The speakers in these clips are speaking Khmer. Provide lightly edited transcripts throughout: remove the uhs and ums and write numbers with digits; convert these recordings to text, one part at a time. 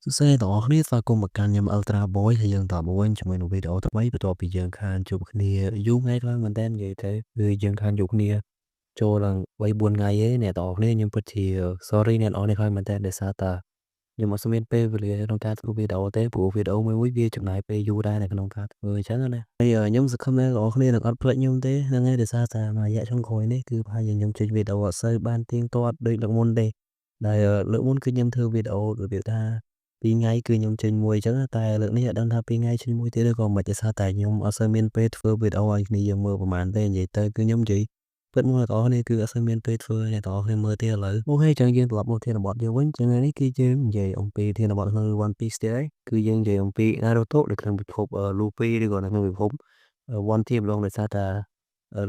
សួស្តីអ្នកទាំងអស់គ្នាស្វាគមន៍មកកាន់ខ្ញុំ Ultra Boy ហើយយើងតបមកវិញជាមួយនឹងវីដេអូថ្មីបន្ទាប់ពីយើងខានជួបគ្នាយូរថ្ងៃខ្លាំងមែនតើនិយាយទៅគឺយើងខានជួបគ្នាចូលឡើង3 4ថ្ងៃឯងអ្នកទាំងអស់គ្នាខ្ញុំពិតជា sorry អ្នកទាំងអស់គ្នាខ្លាំងមែនតើដោយសារតែខ្ញុំអត់មានពេលវេលាក្នុងការធ្វើវីដេអូទេព្រោះវីដេអូមួយវាចំណាយពេលយូរដែរនៅក្នុងការធ្វើអញ្ចឹងណាហើយខ្ញុំសង្ឃឹមថាអ្នកទាំងអស់គ្នានឹងអត់ភ្លេចខ្ញុំទេហ្នឹងហើយដោយសារតែមួយរយៈចុងក្រោយនេះគឺប្រហែលជាខ្ញុំចេញវីដេអូអត់សូវបានទៀងទាត់ដូចលើកមុនទេដែលលើកមុនគឺខ្ញុំធ្វើវីដេអូរបៀបថា2ថ្ងៃគឺខ្ញុំចេញមួយអញ្ចឹងតែលើកនេះអត់ដឹងថា2ថ្ងៃចេញមួយទៀតឬក៏មិនដោយសារតែខ្ញុំអត់សូវមានពេលធ្វើវីដេអូឲ្យគ្នាយើងមើលប្រហែលទេនិយាយទៅគឺខ្ញុំនិយាយពិតមកអ្នកនរគ្នាគឺអត់សូវមានពេលធ្វើអ្នកនរគ្នាមើលទេឥឡូវអូខេអញ្ចឹងយើងត្រឡប់មកធានបទយើងវិញអញ្ចឹងនេះគឺយើងនិយាយអំពីធានបទក្នុង One Piece ទៀតហើយគឺយើងនិយាយអំពី Naruto នៅក្នុងពិភព Luffy ឬក៏នៅក្នុងពិភព One Piece ម្ដងដោយសារតែ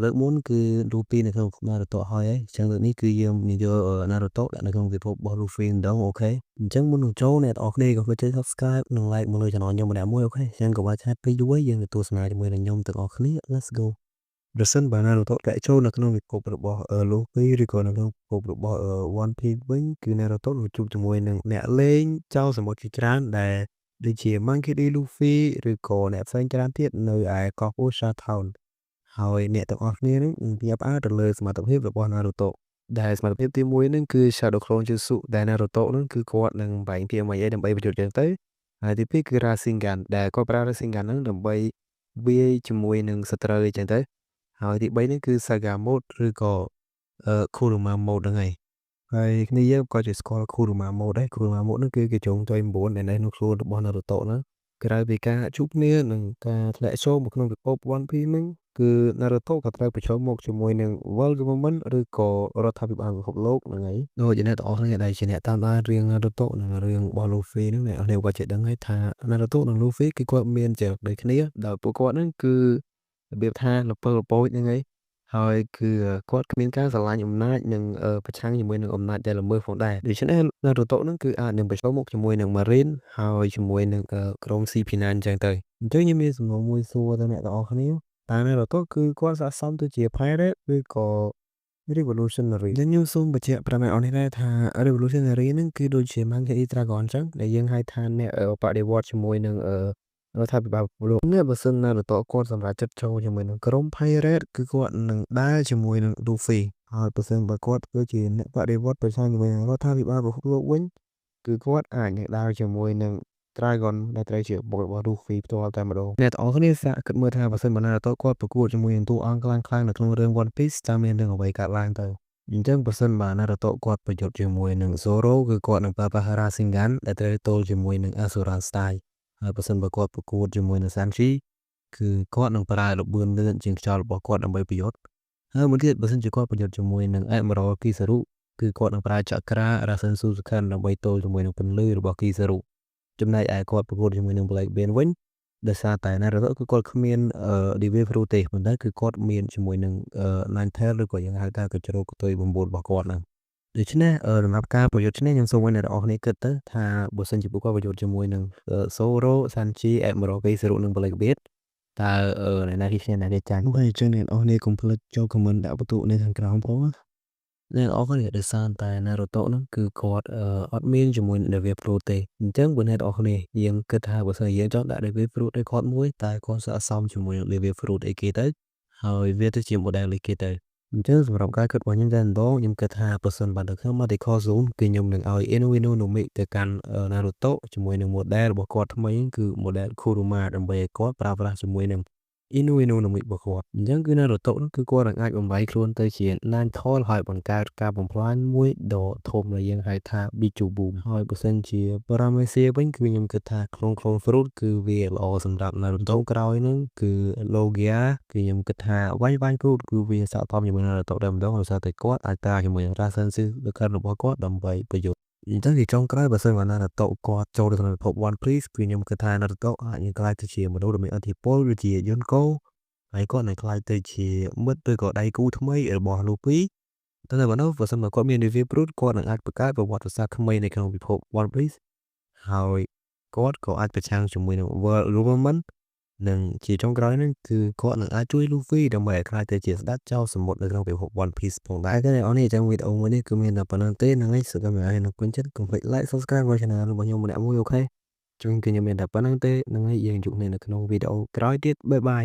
លើកមុនគឺ Luffy នៅក្នុង Naruto ហើយអញ្ចឹងលើកនេះគឺយើងនិយាយ Naruto ដាក់នៅក្នុងពិភពរបស់ Luffy ម្ដងអូខេអញ្ចឹងមុននឹងចូលអ្នកនរគ្នាក៏ជួយចុច Subscribe និង Like មកលើ Channel ខ្ញុំម្នាក់មួយអូខេអញ្ចឹងកុំឲ្យខាតពេកយូរយើងទៅទស្សនាជាមួយនឹងខ្ញុំទាំងអស់គ្នា Let's go ប្រសិនបើ Naruto ដាក់ចូលនៅក្នុងពិភពរបស់Luffy ឬក៏នៅក្នុងពិភពរបស់ One Piece វិញគឺ Naruto នឹងជួបជាមួយនឹងអ្នកលេងចៅសមុទ្រជាច្រើនដែលដូចជា Monkey D. Luffy ឬក៏អ្នកផ្សេងច្រើនទៀតនៅឯកោះ Osha Town ហើយអ្នកទាំងអស់គ្នានឹងភ្ញាក់ផ្អើលទៅលើសមត្ថភាពរបស់ Naruto ដែលសមត្ថភាពទី1ហ្នឹងគឺ Shadow Clone Jutsu ដែល Naruto ហ្នឹងគឺគាត់នឹងបែងពីអ្វីដើម្បីបញ្យល់ចឹងទៅហើយទី2គឺ Rasengan ដែលគាត់ប្រើ Rasengan ហ្នឹងដើម្បីវាយជាមួយនឹងសត្រូវអីចឹងទៅហើយទី3ហ្នឹងគឺ Saga Mode ឬក៏Kurama Mode ហ្នឹងហើយគ្នាយើងក៏ជាស្គាល់ Kurama Mode ដែរ Kurama Mode ហ្នឹងគឺគេចងចុយ9ដែលនៅក្នុងខ្លួនរបស់ Naruto ហ្នឹងក្រៅពីការជួបគ្នានិងការធ្លាក់ចូលមកក្នុងពិភព One Piece ហ្នឹងគឺ Naruto ក៏ត្រូវប្រឈមមុខជាមួយនឹង World Government ឬក៏រដ្ឋាភិបាលពិភពលោកហ្នឹងហើយដូចជាអ្នកទាំងអស់គ្នាដែលជាអ្នកតាមដានរឿង Naruto និងរឿងរបស់ Luffy ហ្នឹងអ្នកនរក៏ចេះដឹងហើយថា Naruto និង Luffy គឺគាត់មានចរិតដូចគ្នាដោយពួកគាត់ហ្នឹងគឺរបៀបថាលពើលពូចហ្នឹងហើយគឺគាត់គ្មានការស្រឡាញ់អំណាចនិងប្រឆាំងជាមួយនឹងអំណាចដែលល្មើសផងដែរដូច្នេះ Naruto ហ្នឹងគឺអាចនឹងប្រឈមមុខជាមួយនឹង Marine ហើយជាមួយនឹងក្រុម CP9 អញ្ចឹងទៅអញ្ចឹងខ្ញុំមានសំណួរមួយសួរទៅអ្នកទាំងអស់គ្នាតើ Naruto គឺគាត់ស័ក្តិសមទៅជា Pirate ឬក៏ Revolutionary ខ្ញុំសូមបញ្ជាក់ប្រាប់អ្នកនរដែរថា Revolutionary ហ្នឹងគឺដូចជា Monkey D. Dragon អញ្ចឹងដែលយើងហៅថាអ្នកបដិវត្តជាមួយនឹងរដ្ឋាភិបាលពិភពលោកនេះបើសិន Naruto គាត់សម្រេចចិត្តចូលជាមួយនឹងក្រុម Pirate គឺគាត់នឹងដើរជាមួយនឹង Luffy ហើយបើសិនបើគាត់ធ្វើជាអ្នកបដិវត្តប្រឆាំងជាមួយនឹងរដ្ឋាភិបាលពិភពលោកវិញគឺគាត់អាចនឹងដើរជាមួយនឹង Dragon ដែលត្រូវជាបុករបស់ Luffy ផ្ទាល់តែម្ដងអ្នកទាំងអស់គ្នាសាកគិតមើលថាបើសិនបើ Naruto គាត់ប្រកួតជាមួយនឹងតួអង្គខ្លាំងៗនៅក្នុងរឿង One Piece តើមានរឿងអ្វីកើតឡើងទៅអញ្ចឹងបើសិនបើ Naruto គាត់ប្រយុទ្ធជាមួយនឹង Zoro គឺគាត់នឹងប្រើប្រាស់ Rasengan ដែលត្រូវទល់ជាមួយនឹង Asuran Style ហើយបើសិនបើគាត់ប្រកួតជាមួយនឹង Sanji គឺគាត់នឹងប្រើល្បឿនលឿនជាងខ្យល់របស់គាត់ដើម្បីប្រយុទ្ធហើយមួយទៀតបើសិនជាគាត់ប្រយុទ្ធជាមួយនឹង Admiral Kizaru គឺគាត់នឹងប្រើចក្រា Rasen Suzukan ដើម្បីទល់ជាមួយនឹងពន្លឺរបស់ Kizaru ចំណែកឯគាត់ប្រកួតជាមួយនឹង Blackbeard វិញដោយសារតែ Naruto គឺគាត់គ្មានDevil Fruit ទេប៉ុន្តែគឺគាត់មានជាមួយនឹងNine Tails ឬក៏យើងហៅថាកញ្ជ្រោកកតុយ9របស់គាត់ហ្នឹងដូច្នេះសម្រាប់ការប្រយុទ្ធនេះខ្ញុំសូមឲ្យអ្នកនរគ្នាគិតទៅថាបើសិនជាពួកគាត់ប្រយុទ្ធជាមួយនឹង Zoro, Sanji, Admiral Kizaru និង Blackbeard តើអ្នកណាគេឈ្នះអ្នកណាគេចាញ់ហើយអញ្ចឹងអ្នកនរគ្នាកុំភ្លេចចូល comment ដាក់បន្ទុកនៅខាងក្រោមផងណាអ្នកនរគ្នាដោយសារតែ Naruto ហ្នឹងគឺគាត់អត់មានជាមួយនឹង Devil Fruit ទេអញ្ចឹងបើអ្នកនរគ្នាយើងគិតថាបើសិនជាយើងចង់ដាក់ Devil Fruit ឲ្យគាត់មួយតែគាត់ស័ក្តិសមជាមួយនឹង Devil Fruit អីគេទៅហើយវាទៅជា model អីគេទៅអញ្ចឹងសម្រាប់ការគិតរបស់ខ្ញុំតែម្ដងខ្ញុំគិតថាបើសិនបើនៅក្នុង Magical Zone គឺខ្ញុំនឹងឲ្យ Ino no Mi ទៅកាន់ Naruto ជាមួយនឹង model របស់គាត់ថ្មីគឺ model Kurama ដើម្បីឲ្យគាត់ប្រើប្រាស់ជាមួយនឹង Ino no Mi របស់គាត់អញ្ចឹងគឺ Naruto ហ្នឹងគឺគាត់នឹងអាចបំបែកខ្លួនទៅជា Nine Tails ហើយបង្កើតការបំផ្លាញមួយដ៏ធំដែលយើងហៅថា Biju Boom ហើយបើសិនជា Paramecia វិញគឺខ្ញុំគិតថា Clone Fruit គឺវាល្អសម្រាប់ Naruto ក្រោយហ្នឹងគឺ Logia គឺខ្ញុំគិតថា Wine Fruit គឺវាស័ក្តិសមជាមួយ Naruto តែម្ដងដោយសារតែគាត់អាចប្រើជាមួយនឹង Rasen Suzukan របស់គាត់ដើម្បីប្រយុទ្ធអញ្ចឹងទីចុងក្រោយបើសិនបើ Naruto គាត់ចូលទៅក្នុងពិភព One Piece គឺខ្ញុំគិតថា Naruto អាចនឹងក្លាយទៅជាមនុស្សដ៏មានឥទ្ធិពលដូចជា Yonko ហើយគាត់នឹងក្លាយទៅជាមិត្តឬក៏ដៃគូថ្មីរបស់ Luffy តែនៅបើសិនបើគាត់មាន Devil Fruit គាត់នឹងអាចបង្កើតប្រវត្តិសាស្ត្រថ្មីនៅក្នុងពិភព One Piece ហើយគាត់ក៏អាចប្រឆាំងជាមួយនឹង World Government និងជាចុងក្រោយហ្នឹងគឺគាត់នឹងអាចជួយ Luffy ដើម្បីឲ្យក្លាយទៅជាស្ដេចចៅសមុទ្រនៅក្នុងពិភព One Piece ផងដែរតែអ្នកនរនេះអញ្ចឹងវីដេអូមួយនេះគឺមានតែប៉ុណ្្នឹងទេហ្នឹងហើយសូមឲ្យអ្នកកុំចិត្តកុំភ្លេច like subscribe របស់ channel របស់ខ្ញុំម្នាក់មួយអូខេ ជួយខ្ញុំមានតែប៉ុណ្្នឹងទេហ្នឹងហើយយើងជួបគ្នានៅក្នុងវីដេអូក្រោយទៀតបាយបាយ